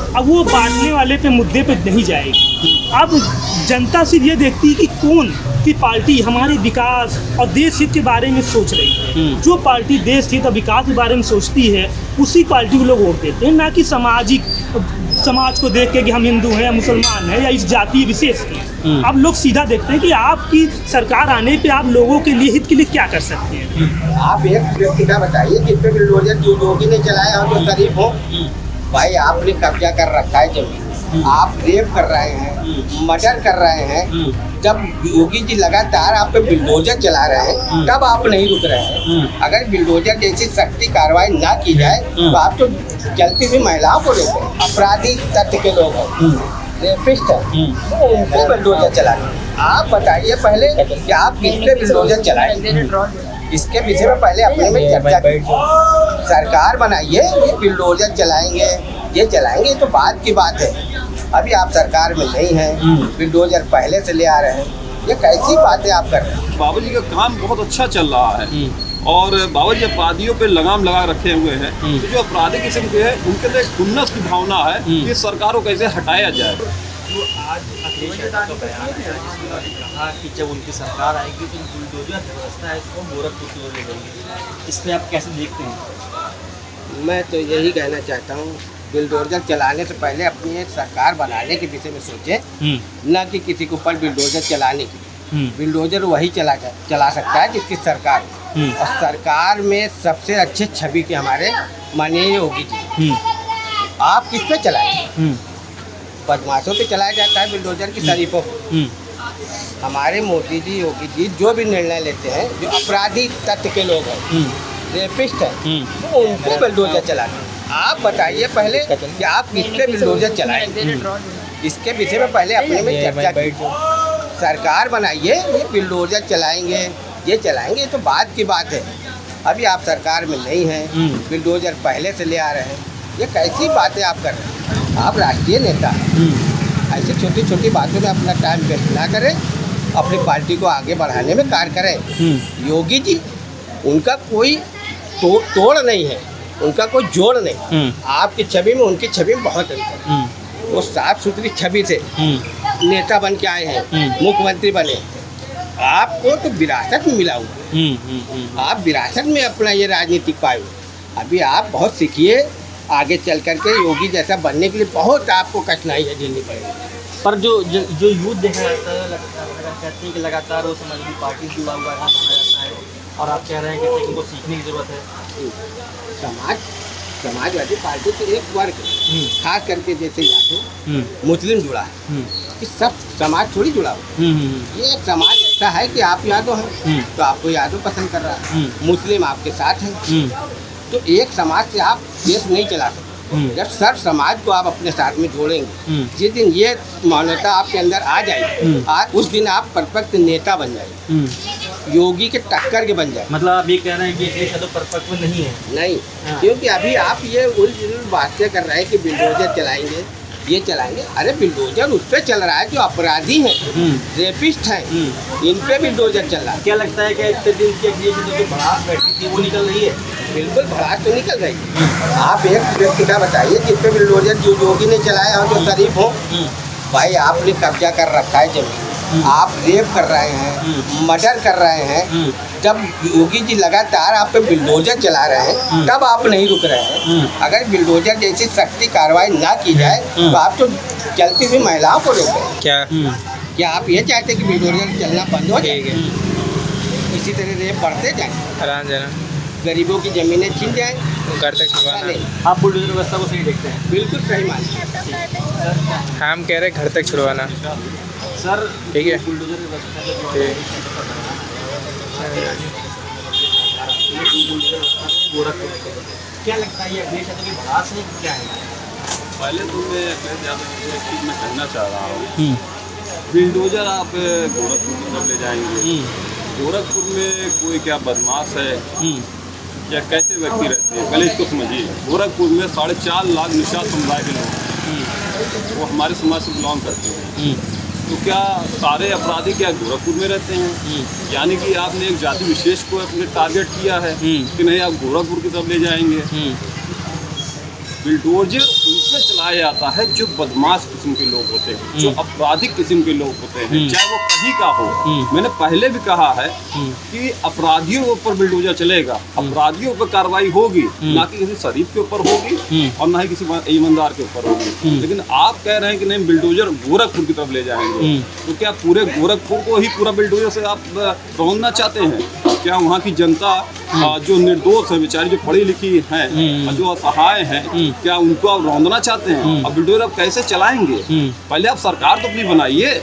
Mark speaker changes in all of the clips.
Speaker 1: अब वो बांटने वाले पे मुद्दे पे नहीं जाएगी। अब जनता सिर्फ ये देखती है कि कौन की पार्टी हमारे विकास और देश हित के बारे में सोच रही है। जो पार्टी देश हित और विकास के बारे में सोचती है उसी पार्टी को लोग वोट देते हैं, ना कि समाज को देख के कि हम हिंदू हैं या मुसलमान हैं या इस जाति विशेष के। अब लोग सीधा देखते हैं कि आपकी सरकार आने पे आप लोगों के लिए हित के लिए क्या कर सकते हैं।
Speaker 2: आप एक व्यक्ति का बताइए जिन पे बिल्डोजर जो योगी ने चलाया हो, जो शरीफ हो, भाई आपने कब्जा कर रखा है जमीन, आप रेप कर रहे हैं, मर्डर कर रहे हैं। जब योगी जी लगातार आप पे बिल्डोजर चला रहे हैं तब आप नहीं रुक रहे हैं। अगर बिल्डोजर जैसी सख्ती कार्रवाई ना की जाए तो आप तो चलती हुई महिलाओं को लेते हैं, अपराधी तत्व के लोग हैं, रेपिस्ट हैं, तो उनको बिल्डोजर चलाते। आप बताइए पहले कि आप किस पे बिल्डोजर चलाएंगे, इसके विषय में पहले अपने में चर्चा कीजिए। सरकार बनाइए, ये बिल्डोजर चलाएंगे, ये चलाएंगे तो बाद की बात है। अभी आप सरकार में नहीं हैं, बिल्डोजर पहले से ले आ रहे हैं, ये कैसी बातें आप कर रहे हैं।
Speaker 3: बाबा जी का काम बहुत अच्छा चल रहा है और बाबा जी अपराधियों पे लगाम लगा रखे हुए हैं। तो जो अपराधी किस्म के हैं उनके अंदर एक खुन्नस की भावना है कि सरकार को कैसे हटाया जाए।
Speaker 4: तो आज अखिलेश यादव का बयान आया जिसमें उन्होंने कहा कि जब उनकी सरकार आएगी तो बुलडोजर व्यवस्था है इसको गोरखपुर की ओर ले जाएंगे। इस पर आप कैसे देखते हैं?
Speaker 2: मैं तो यही कहना चाहता हूँ, बिल्डोजर चलाने से पहले अपनी एक सरकार बनाने के विषय में सोचें, न कि किसी के ऊपर बिल्डोजर चलाने की। बिल्डोजर वही चला सकता है जिसकी सरकार है। और सरकार में सबसे अच्छे छवि के हमारे माननीय योगी जी। आप किस पे चलाएं? बदमाशों पे चलाया जाता है बिल्डोजर की शरीफों पे। हमारे मोदी जी, योगी जी जो भी निर्णय लेते हैं, जो अपराधी तत्व के लोग हैं, रेपिस्ट हैं, तो उनको बिल्डोजर चलाते हैं। आप बताइए पहले कि आप किस पे बिल्डोजर चलाएंगे, इसके विषय में पहले अपने में चर्चा कीजिए। सरकार बनाइए, ये बिल्डोजर चलाएंगे, ये चलाएंगे तो बाद की बात है। अभी आप सरकार में नहीं हैं, बिल्डोजर पहले से ले आ रहे हैं, ये कैसी बातें आप कर रहे हैं। आप राष्ट्रीय नेता हैं, ऐसी छोटी छोटी बातों में अपना टाइम वेस्ट ना करें, अपनी पार्टी को आगे बढ़ाने में कार्य करें। योगी जी, उनका कोई तोड़ नहीं है, उनका कोई जोड़ नहीं। आपकी छवि में उनकी छवि में बहुत अंतर है। वो साफ सुथरी छवि से नेता बन के आए हैं, मुख्यमंत्री बने। आपको तो विरासत में मिला हुआ, आप विरासत में अपना ये राजनीतिक पाए। अभी आप बहुत सीखिए, आगे चल करके योगी जैसा बनने के लिए बहुत आपको कठिनाई है झेलनी पड़ेगी।
Speaker 4: पर जो यूथ देखा जाता है, कहते हैं कि लगातार वो समाजवादी पार्टी से जुड़ा हुआ है, माना जाता है, और आप कह रहे हैं कि इनको सीखने की जरूरत है।
Speaker 2: समाजवादी पार्टी तो एक वर्ग है, खास करके जैसे यादव मुस्लिम जुड़ा है, कि सब समाज थोड़ी जुड़ा हुआ। ये एक समाज ऐसा है कि आप यादव हैं तो आपको यादव पसंद कर रहा है, मुस्लिम आपके साथ हैं। तो एक समाज से आप देश नहीं चला सकते। जब सर्व समाज को आप अपने साथ में जोड़ेंगे, जिस दिन ये मानवता आपके अंदर आ जाएगी, आज उस दिन आप परफेक्ट नेता बन जाएंगे, योगी के टक्कर के बन जाए।
Speaker 4: मतलब आप ये कह रहे हैं कि अखिलेश यादव परफेक्ट नहीं है?
Speaker 2: नहीं, क्योंकि अभी आप ये उल्टी बातें कर रहे हैं कि बिल्डोजर चलाएंगे, ये चलाएंगे। अरे बिल्डोजर उस पर चल रहा है जो अपराधी हैं, रेपिस्ट हैं, इन पे बिल्डोजर चल रहा है।
Speaker 4: क्या लगता है कि इतने दिन की अखिलेश यादव जो भड़ास बैठी थी वो निकल रही है?
Speaker 2: बिल्कुल भड़ास तो निकल रही है। आप एक व्यक्ति का बताइए जिन पे बिल्डोजर जो योगी ने चलाया हो, जो शरीफ हो, भाई आपने कब्जा कर रखा है जमीन, आप रेप कर रहे हैं, मर्डर कर रहे हैं। जब योगी जी लगातार आप पे बिल्डोजर चला रहे हैं तब आप नहीं रुक रहे हैं। अगर बिल्डोजर जैसी सख्ती कार्रवाई ना की जाए तो आप तो चलती हुई महिलाओं को लेते हैं। क्या आप ये चाहते कि बिल्डोजर चलना बंद हो जाएगा? इसी तरह रेप बढ़ते जाए, गरीबों की ज़मीनें छीन जाए,
Speaker 5: घर तक छुड़वाना।
Speaker 4: आप बुलडोजर व्यवस्था को सही देखते हैं?
Speaker 2: बिल्कुल सही मानते।
Speaker 5: हम कह रहे घर तक छुड़वाना।
Speaker 4: सर
Speaker 5: ठीक है,
Speaker 4: बुलडोजर व्यवस्था क्या लगता है, ये अखिलेश यादव की भड़ास है क्या है?
Speaker 3: पहले तो मैं अखिलेश यादव जी एक चीज़ मैं कहना चाह रहा हूँ, बिल्डोजर आप गोरखपुर की तरफ ले जाएंगे। गोरखपुर में कोई क्या बदमाश है या कैसे व्यक्ति रहते हैं, पहले इसको समझिए। गोरखपुर में 4.5 लाख निषाद समुदाय के लोग हैं, वो हमारे समाज से बिलोंग करते हैं। तो क्या सारे अपराधी क्या गोरखपुर में रहते हैं? यानी कि आपने एक जाति विशेष को अपने टारगेट किया है कि नहीं आप गोरखपुर की तरफ ले जाएंगे। बिल्डोजर उनसे चलाया जाता है जो बदमाश किस्म के लोग होते हैं, जो आपराधिक किस्म के लोग होते हैं, चाहे वो कहीं का हो। मैंने पहले भी कहा है कि अपराधियों के ऊपर बिल्डोजर चलेगा, अपराधियों पर कार्रवाई होगी, ना कि किसी शरीफ के ऊपर होगी और ना ही किसी ईमानदार के ऊपर होगी। लेकिन आप कह रहे हैं कि नहीं बिल्डोजर गोरखपुर की तरफ ले जाएंगे, तो क्या पूरे गोरखपुर को ही पूरा बिल्डोजर से आप रौंदना चाहते हैं? क्या वहाँ की जनता जो निर्दोष है, बेचारी जो पढ़ी लिखी हैं, जो असहाय हैं, क्या उनको आप रौंदना चाहते हैं? अब बिल्डोजर आप कैसे चलाएंगे? पहले आप सरकार तो अपनी बनाइए।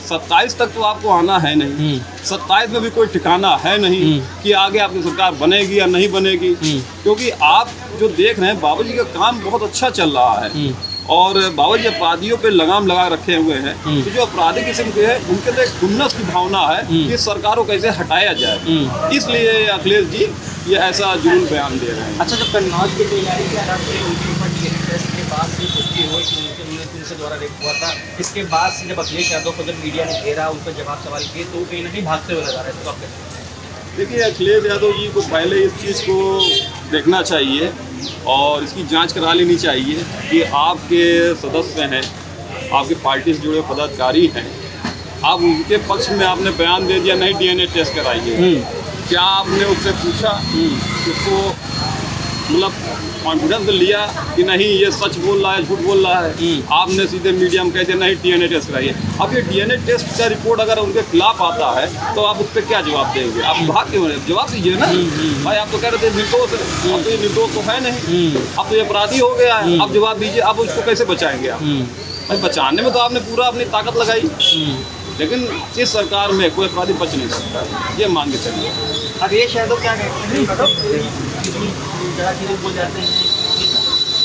Speaker 3: 27 तक तो आपको आना है नहीं, 27 में भी कोई ठिकाना है नहीं कि आगे आपकी सरकार बनेगी या नहीं बनेगी, क्योंकि आप जो देख रहे हैं बाबू जी का काम बहुत अच्छा चल रहा है और बाबा जी अपराधियों पे लगाम लगा रखे हुए हैं। तो जो अपराधी किस्म के हैं उनके तो एक खुन्नस की भावना है कि सरकार को कैसे हटाया जाए, इसलिए अखिलेश जी ये ऐसा जुनून बयान दे रहे हैं।
Speaker 4: अच्छा, जब कन्नौज की तैयारी के हालात से उनके ऊपर DNA टेस्ट के बाद से पुष्टि हुई कि उनसे द्वारा रेप हुआ था, इसके बाद से जब अखिलेश यादव को जब मीडिया ने घेरा, उन पर जवाब सवाल किए, तो कहीं ना कहीं भागते हुए नजर आ रहे थे। तो आप
Speaker 3: देखिए, अखिलेश यादव जी को पहले इस चीज़ को देखना चाहिए और इसकी जांच करा लेनी चाहिए कि आपके सदस्य हैं, आपकी पार्टी से जुड़े पदाधिकारी हैं, आप उनके पक्ष में आपने बयान दे दिया नहीं DNA टेस्ट कराइए। क्या आपने उससे पूछा, उसको मतलब कॉन्फिडेंस लिया कि नहीं ये सच बोल रहा है, झूठ बोल रहा है? आपने सीधे मीडिया में कह दिया नहीं DNA टेस्ट कराइए। अब ये DNA टेस्ट का रिपोर्ट अगर उनके खिलाफ आता है तो आप उस पर क्या जवाब देंगे? आप भाग क्यों रहे? जवाब दीजिए ना भाई, आप तो कह रहे थे निर्दोष है, अब तो ये निर्दोष तो है नहीं, अब तो ये अपराधी हो गया है, अब जवाब दीजिए। अब उसको कैसे बचाएंगे आप? भाई बचाने में तो आपने पूरा अपनी ताकत लगाई, लेकिन इस सरकार में कोई अपराधी बच नहीं सकता, ये मान के चलिए।
Speaker 4: अखिलेश यादव क्या कहते हैं, ज़रा चीज़ें बोल जाते हैं,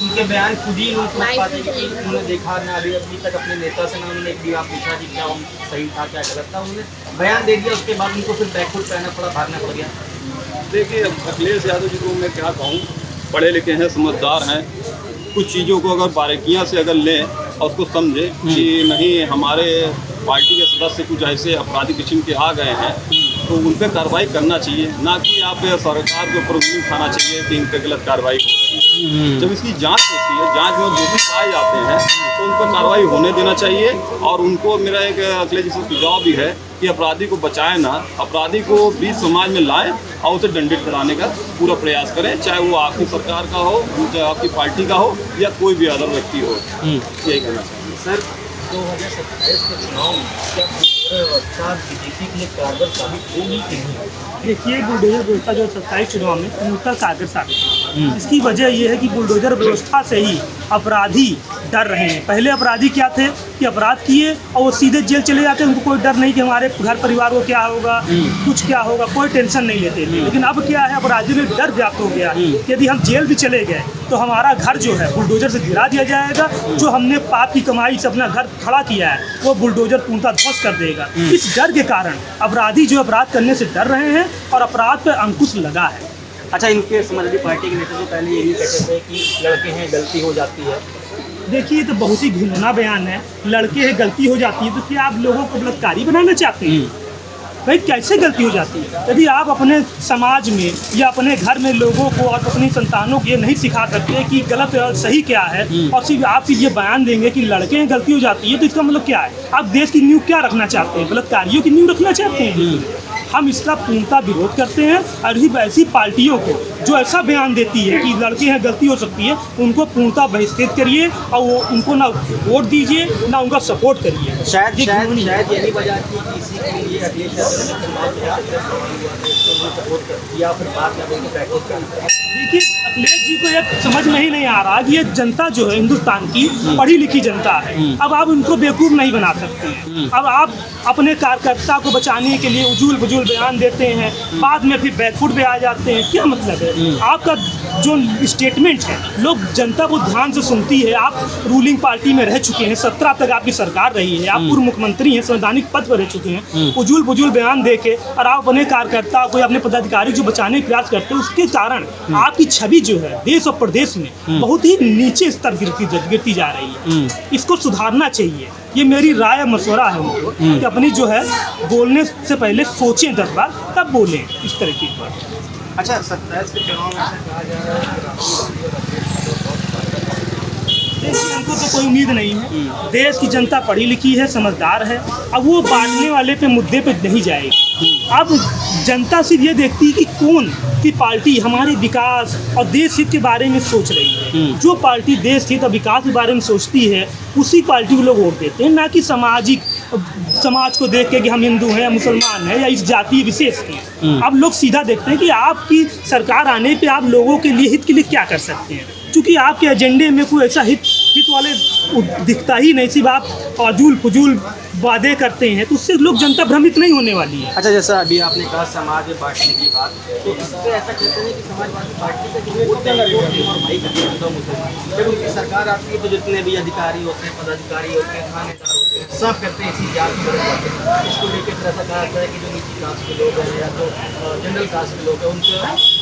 Speaker 4: उनके बयान खुद ही उन्होंने देखा ना अभी तक अपने नेता से, ना उन्होंने एक भी आप पूछा कि क्या सही था क्या गलत था, उन्होंने बयान दे दिया, उसके बाद उनको फिर बैकफुट पे आना पड़ा, भागना पड़ गया।
Speaker 3: देखिए, अखिलेश यादव जी को मैं क्या कहूँ, पढ़े लिखे हैं, समझदार हैं, कुछ चीज़ों को अगर बारीकियाँ से अगर लें और उसको समझें कि नहीं हमारे पार्टी के सदस्य कुछ ऐसे अपराधी किस्म के आ गए हैं तो उन पर कार्रवाई करना चाहिए, ना कि आप सरकार के ऊपर उंगली उठाना चाहिए कि इन पर गलत कार्रवाई हो रही है। जब इसकी जांच होती है, जांच में दोषी पाए जाते हैं तो उन पर कार्रवाई होने देना चाहिए। और उनको मेरा एक अखिलेश जी से सुझाव भी है कि अपराधी को बचाएं ना, अपराधी को बीच समाज में लाएं और उसे दंडित कराने का पूरा प्रयास करें, चाहे वो आपकी सरकार का हो, चाहे आपकी पार्टी का हो या कोई भी अदर व्यक्ति हो। यही कहना चाहिए
Speaker 4: सर। 2027 के चुनाव में क्या व्यवस्था बीजेपी के लिए कारगर साबित होगी कि नहीं?
Speaker 1: देखिए, बुलडोजर व्यवस्था जो 27 चुनाव में पूर्णतः कारगर साबित है। इसकी वजह यह है कि बुलडोजर व्यवस्था से ही अपराधी डर रहे हैं। पहले अपराधी क्या थे कि अपराध किए और वो सीधे जेल चले जाते, उनको कोई डर नहीं कि हमारे घर परिवार को क्या होगा, कुछ क्या होगा, कोई टेंशन नहीं लेते थे। लेकिन अब क्या है, अपराधी में डर व्याप्त हो गया कि यदि हम जेल भी चले गए तो हमारा घर जो है बुलडोजर से गिरा दिया जाएगा, जो हमने पाप की कमाई से अपना घर खड़ा किया है वो बुलडोजर पूर्णतः ध्वस्त कर देगा। इस डर के कारण अपराधी जो अपराध करने से डर रहे हैं और अपराध पर अंकुश लगा है।
Speaker 4: अच्छा, इनके समाजवादी पार्टी के नेता तो पहले यही कहते थे कि लड़के हैं गलती हो जाती है।
Speaker 1: देखिए, ये तो बहुत ही घिनौना बयान है, लड़के हैं गलती हो जाती है, तो क्या आप लोगों को बलात्कारी बनाना चाहते हैं? भाई कैसे गलती हो जाती है? यदि आप अपने समाज में या अपने घर में लोगों को और अपनी संतानों को ये नहीं सिखा सकते कि गलत और सही क्या है और सिर्फ आप सिर्फ ये बयान देंगे कि लड़के हैं गलती हो जाती है, तो इसका मतलब क्या है? आप देश की नींव क्या रखना चाहते हैं? बलात्कारियों की नींव रखना चाहते हैं? हम इसका पूर्णतः विरोध करते हैं और ऐसी पार्टियों को जो ऐसा बयान देती है कि लड़के हैं गलती हो सकती है, उनको पूर्णतः बहिष्कृत करिए और वो उनको ना वोट दीजिए ना उनका सपोर्ट करिए।
Speaker 4: शायद यही वजह थी कि इसी के लिए अखिलेश या फिर बात
Speaker 1: देखिए, अखिलेश जी को ये समझ में ही नहीं आ रहा कि ये जनता जो है हिंदुस्तान की पढ़ी लिखी जनता है। अब आप उनको बेवकूफ़ नहीं बना सकते हैं। अब आप अपने कार्यकर्ता को बचाने के लिए उजूल बुजूल बयान देते हैं, बाद में फिर बैकफुट पे आ जाते हैं। क्या मतलब है? आपका जो स्टेटमेंट है लोग जनता को ध्यान से सुनती है। आप रूलिंग पार्टी में रह चुके हैं, 17 तक आपकी सरकार रही है, आप पूर्व मुख्यमंत्री हैं, संवैधानिक पद पर रह चुके हैं। उजूल बुजूल बयान दे के और आप अपने कार्यकर्ता को, अपने पदाधिकारी जो बचाने का प्रयास करते हैं, उसके कारण आपकी छवि जो है देश और प्रदेश में बहुत ही नीचे स्तर गिरती जा रही है। इसको सुधारना चाहिए। ये मेरी राय मशवरा है उनको कि अपनी जो है बोलने से पहले सोचें 10 बार तब बोलें इस तरह की बात।
Speaker 4: अच्छा, 27 के चुनाव में ऐसा कहा जा रहा है कि
Speaker 1: देखिए, हमको तो कोई उम्मीद नहीं है। देश की जनता पढ़ी लिखी है, समझदार है। अब वो बांटने वाले पे मुद्दे पे नहीं जाएगी। अब जनता सिर्फ ये देखती है कि कौन की पार्टी हमारे विकास और देश हित के बारे में सोच रही है। जो पार्टी देश हित और विकास के बारे में सोचती है, उसी पार्टी को लोग वोट देते हैं, ना कि समाज को देख के कि हम हिंदू हैं या मुसलमान हैं या इस जाति विशेष के। अब लोग सीधा देखते हैं कि आपकी सरकार आने पे आप लोगों के लिए हित के लिए क्या कर सकते हैं। क्योंकि आपके एजेंडे में कोई ऐसा हित वाले दिखता ही नहीं, सिर्फ आप फजूल वादे करते हैं, तो उससे लोग जनता भ्रमित नहीं होने वाली है।
Speaker 4: अच्छा, जैसा अभी आपने कहा समाज में बांटने की बात, तो इससे ऐसा कहते हैं कि समाजवादी पार्टी से जो वोट देना और भाई करते हैं तो मुसलमान, जब उनकी सरकार आती है तो जितने भी अधिकारी होते हैं, पदाधिकारी होते हैं, थानेदार होते हैं, सब करते हैं इसी जात की वजह। इसको लेकर फिर ऐसा कहा जाता है कि जो नीची कास्ट के लोग हैं या जो जनरल कास्ट के लोग हैं उनकी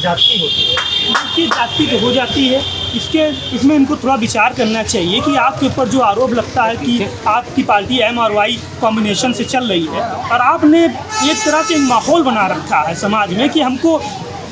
Speaker 4: जाति होती है।
Speaker 1: उनकी जाति तो हो जाती है। इसमें इनको थोड़ा विचार करना चाहिए कि आपके ऊपर जो आरोप लगता है कि आपकी पार्टी M और Y कॉम्बिनेशन से चल रही है, और आपने एक तरह से एक माहौल बना रखा है समाज में कि हमको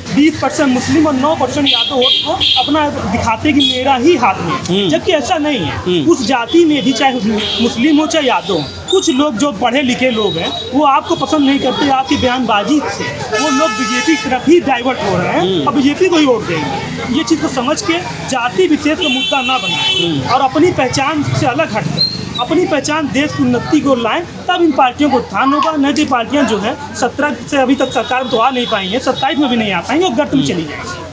Speaker 1: 20% मुस्लिम और 9% यादव वोट को अपना दिखाते कि मेरा ही हाथ में, जबकि ऐसा नहीं है। उस जाति में भी, चाहे मुस्लिम हो चाहे यादव हो, कुछ लोग जो पढ़े लिखे लोग हैं वो आपको पसंद नहीं करते। आपकी बयानबाजी से वो लोग बीजेपी की तरफ ही डाइवर्ट हो रहे हैं और बीजेपी को ही वोट देंगे। ये चीज़ को समझ के जाति विशेष का मुद्दा ना बनाएं और अपनी पहचान से अलग हटकर अपनी पहचान देश की उन्नति को लाएं, तब इन पार्टियों को उत्थान होगा। न कि पार्टियां जो है 17 से अभी तक सरकार में तो आ नहीं पाई हैं, 27 में भी नहीं आ पाएंगी और गर्त में चली जाएंगी।